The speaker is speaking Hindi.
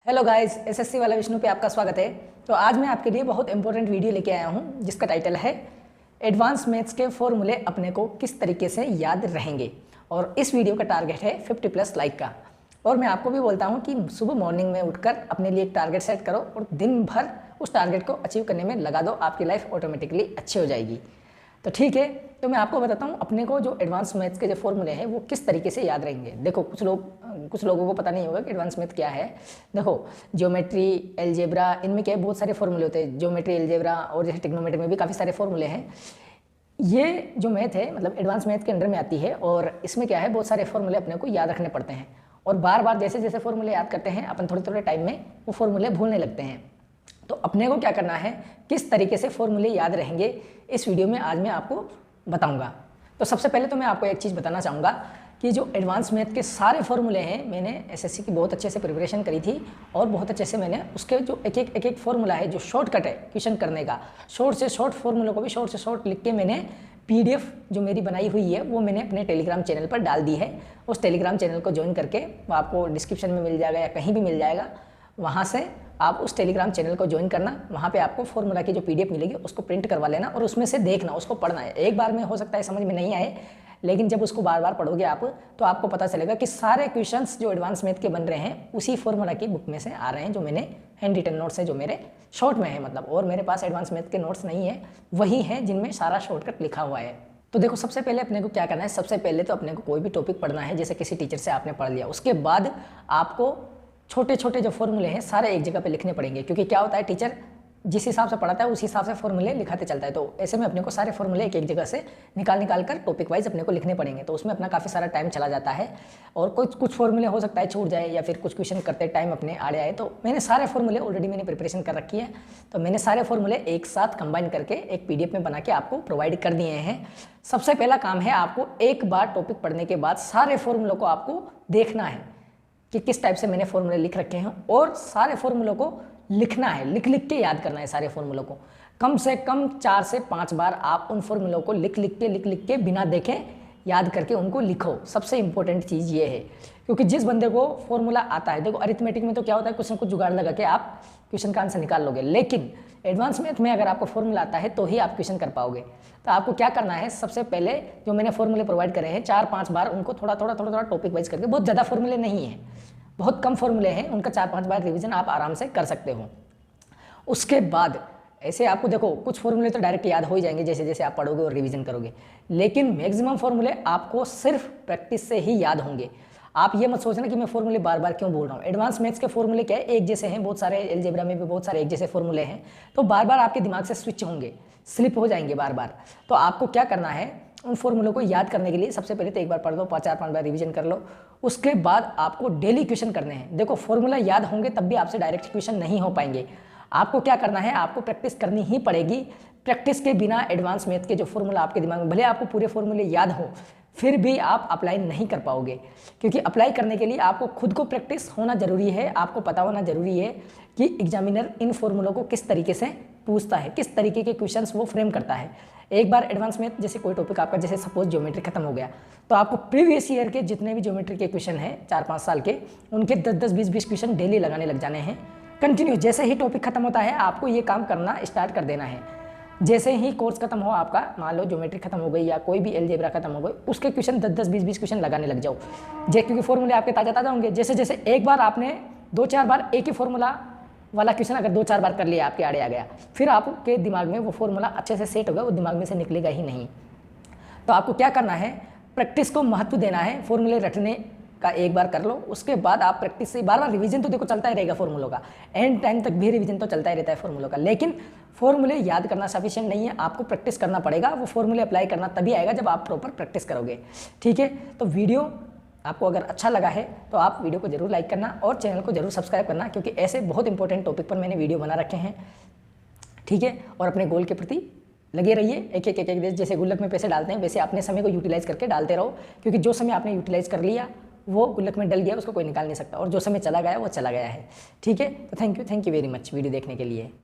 हेलो गाइस, एसएससी वाला विष्णु पे आपका स्वागत है। तो आज मैं आपके लिए बहुत इंपॉर्टेंट वीडियो लेके आया हूँ जिसका टाइटल है एडवांस मैथ्स के फॉर्मूले अपने को किस तरीके से याद रहेंगे। और इस वीडियो का टारगेट है 50+ लाइक का। और मैं आपको भी बोलता हूँ कि सुबह मॉर्निंग में उठकर अपने लिए एक टारगेट सेट करो और दिन भर उस टारगेट को अचीव करने में लगा दो, आपकी लाइफ ऑटोमेटिकली अच्छी हो जाएगी। तो ठीक है, तो मैं आपको बताता हूँ अपने को जो एडवांस मैथ्स के जो फॉर्मूले हैं वो किस तरीके से याद रहेंगे। देखो, कुछ लोगों को पता नहीं होगा कि एडवांस मैथ क्या है। देखो, ज्योमेट्री, एलजेब्रा, इनमें क्या है, बहुत सारे फॉर्मूले होते हैं। ज्योमेट्री, एलजेब्रा और जैसे ट्रिग्नोमेट्री में भी काफ़ी सारे फॉर्मूले हैं। ये जो मैथ है मतलब एडवांस मैथ के अंडर में आती है और इसमें क्या है, बहुत सारे फॉर्मूले अपने को याद रखने पड़ते हैं। और बार बार जैसे जैसे फॉर्मूले याद करते हैं अपन थोड़े थोड़े टाइम में वो फॉर्मूले भूलने लगते हैं। तो अपने को क्या करना है, किस तरीके से फॉर्मूले याद रहेंगे, इस वीडियो में आज मैं आपको बताऊंगा। तो सबसे पहले तो मैं आपको एक चीज़ बताना चाहूँगा कि जो एडवांस मैथ के सारे फॉर्मूले हैं, मैंने एसएससी की बहुत अच्छे से प्रिपरेशन करी थी और बहुत अच्छे से मैंने उसके जो एक एक फॉर्मूला है, जो शॉर्टकट है क्वेश्चन करने का, शॉर्ट से शॉर्ट फॉर्मूले को भी शॉर्ट से शॉर्ट लिख के मैंने PDF जो मेरी बनाई हुई है वो मैंने अपने टेलीग्राम चैनल पर डाल दी है। उस टेलीग्राम चैनल को ज्वाइन करके वो आपको डिस्क्रिप्शन में मिल जाएगा या कहीं भी मिल जाएगा, वहाँ से आप उस टेलीग्राम चैनल को ज्वाइन करना। वहाँ पे आपको फॉर्मूला की जो PDF मिलेगी उसको प्रिंट करवा लेना और उसमें से देखना, उसको पढ़ना है। एक बार में हो सकता है समझ में नहीं आए, लेकिन जब उसको बार बार पढ़ोगे आप तो आपको पता चलेगा कि सारे क्वेश्चंस जो एडवांस मैथ के बन रहे हैं उसी फॉर्मूला की बुक में से आ रहे हैं, जो मैंने हैंड रिटन नोट्स है, जो मेरे शॉर्ट में है मतलब। और मेरे पास एडवांस मैथ के नोट्स नहीं है, वही हैं जिनमें सारा शॉर्टकट लिखा हुआ है। तो देखो, सबसे पहले अपने को क्या करना है, सबसे पहले तो अपने को कोई भी टॉपिक पढ़ना है, जैसे किसी टीचर से आपने पढ़ लिया, उसके बाद आपको छोटे छोटे जो फॉर्मूले हैं सारे एक जगह पे लिखने पड़ेंगे। क्योंकि क्या होता है, टीचर जिस हिसाब से पढ़ाता है उस हिसाब से फॉर्मूले लिखाते चलता है। तो ऐसे में अपने को सारे फॉर्मूले एक एक जगह से निकाल कर टॉपिक वाइज अपने को लिखने पड़ेंगे। तो उसमें अपना काफ़ी सारा टाइम चला जाता है और कुछ फॉर्मूले हो सकता है छूट जाए या फिर कुछ क्वेश्चन करते टाइम अपने आड़े आए। तो मैंने सारे फॉर्मूले ऑलरेडी मैंने प्रिपरेशन कर रखी है, तो मैंने सारे फॉर्मूले एक साथ कंबाइन करके एक PDF में बना के आपको प्रोवाइड कर दिए हैं। सबसे पहला काम है, आपको एक बार टॉपिक पढ़ने के बाद सारे फॉर्मूलों को आपको देखना है कि किस टाइप से मैंने फॉर्मूले लिख रखे हैं और सारे फॉर्मूलों को लिखना है, लिख लिख के याद करना है। सारे फॉर्मूलों को कम से कम 4 से 5 बार आप उन फॉर्मूलों को लिख लिख के बिना देखे याद करके उनको लिखो। सबसे इंपॉर्टेंट चीज़ ये है, क्योंकि जिस बंदे को फॉर्मूला आता है, देखो अरिथमेटिक में तो क्या होता है, कुछ ना कुछ जुगाड़ लगा के आप क्वेश्चन का आंसर निकाल लोगे, लेकिन एडवांस मैथ में अगर आपको फॉर्मूला आता है तो ही आप क्वेश्चन कर पाओगे। तो आपको क्या करना है, सबसे पहले जो मैंने फॉर्मूले प्रोवाइड करे हैं 4-5 बार उनको थोड़ा थोड़ा टॉपिक वाइज करके, बहुत ज़्यादा फॉर्मूले नहीं है, बहुत कम फॉर्मूले हैं, उनका 4-5 बार रिवीजन आप आराम से कर सकते हो। उसके बाद ऐसे आपको देखो कुछ फॉर्मूले तो डायरेक्ट याद हो ही जाएंगे जैसे जैसे आप पढ़ोगे और रिवीजन करोगे, लेकिन मैक्सिमम फॉर्मूले आपको सिर्फ प्रैक्टिस से ही याद होंगे। आप ये मत सोचना कि मैं फॉर्मूले बार बार क्यों बोल रहा हूँ। एडवांस मैथ्स के फॉर्मूले क्या है, एक जैसे हैं, बहुत सारे एलजेब्रा में भी बहुत सारे एक जैसे फॉर्मूले हैं, तो बार बार आपके दिमाग से स्विच होंगे, स्लिप हो जाएंगे बार बार। तो आपको क्या करना है, उन फॉर्मूलों को याद करने के लिए सबसे पहले तो एक बार पढ़ लो, 4-5 बार रिवीजन कर लो। उसके बाद आपको डेली क्वेश्चन करने हैं। देखो, फॉर्मूला याद होंगे तब भी आपसे डायरेक्ट क्वेश्चन नहीं हो पाएंगे। आपको क्या करना है, आपको प्रैक्टिस करनी ही पड़ेगी। प्रैक्टिस के बिना एडवांस मैथ के जो फॉर्मूला आपके दिमाग में, भले आपको पूरे फॉर्मूले याद हो, फिर भी आप अप्लाई नहीं कर पाओगे। क्योंकि अप्लाई करने के लिए आपको खुद को प्रैक्टिस होना जरूरी है, आपको पता होना जरूरी है कि एग्जामिनर इन फॉर्मूलों को किस तरीके से पूछता है, किस तरीके के क्वेश्चंस वो फ्रेम करता है। एक बार एडवांस मैथ जैसे कोई टॉपिक आपका, जैसे सपोज ज्योमेट्री खत्म हो गया, तो आपको प्रीवियस ईयर के जितने भी ज्योमेट्री के क्वेश्चन हैं 4-5 साल के, उनके 10-10, 20-20 क्वेश्चन डेली लगाने लग जाने हैं कंटिन्यू। जैसे ही टॉपिक खत्म होता है आपको ये काम करना स्टार्ट कर देना है। जैसे ही कोर्स खत्म हो आपका, मान लो ज्योमेट्री खत्म हो गई या कोई भी एलजेब्रा खत्म हो गई, उसके क्वेश्चन 10-10, 20-20 क्वेश्चन लगाने लग जाओ, क्योंकि फॉर्मूले आपके ताज़ा होंगे। जैसे जैसे एक बार आपने 2-4 बार एक ही फॉर्मूला वाला क्वेश्चन अगर 2-4 बार कर लिया, आपके आड़े आ गया, फिर आपके दिमाग में वो फॉर्मूला अच्छे से सेट होगा, वो दिमाग में से निकलेगा ही नहीं। तो आपको क्या करना है, प्रैक्टिस को महत्व देना है। फॉर्मूले रटने का एक बार कर लो, उसके बाद आप प्रैक्टिस से बार बार रिवीजन तो देखो चलता ही रहेगा फॉर्मूलों का, एंड टाइम तक भी रिवीजन तो चलता ही रहता है फॉर्मूलों का, लेकिन फॉर्मूले याद करना सफिशिएंट नहीं है, आपको प्रैक्टिस करना पड़ेगा। वो फॉर्मूले अप्लाई करना तभी आएगा जब आप प्रॉपर प्रैक्टिस करोगे। ठीक है, तो वीडियो आपको अगर अच्छा लगा है तो आप वीडियो को जरूर लाइक करना और चैनल को जरूर सब्सक्राइब करना, क्योंकि ऐसे बहुत इंपॉर्टेंट टॉपिक पर मैंने वीडियो बना रखे हैं। ठीक है, और अपने गोल के प्रति लगे रहिए। एक एक जैसे गुल्लक में पैसे डालते हैं वैसे अपने समय को यूटिलाइज करके डालते रहो, क्योंकि जो समय आपने यूटिलाइज कर लिया वो गुल्लक में डल गया, उसको कोई निकाल नहीं सकता, और जो समय चला गया वो चला गया है। ठीक है, तो thank you very much video देखने के लिए।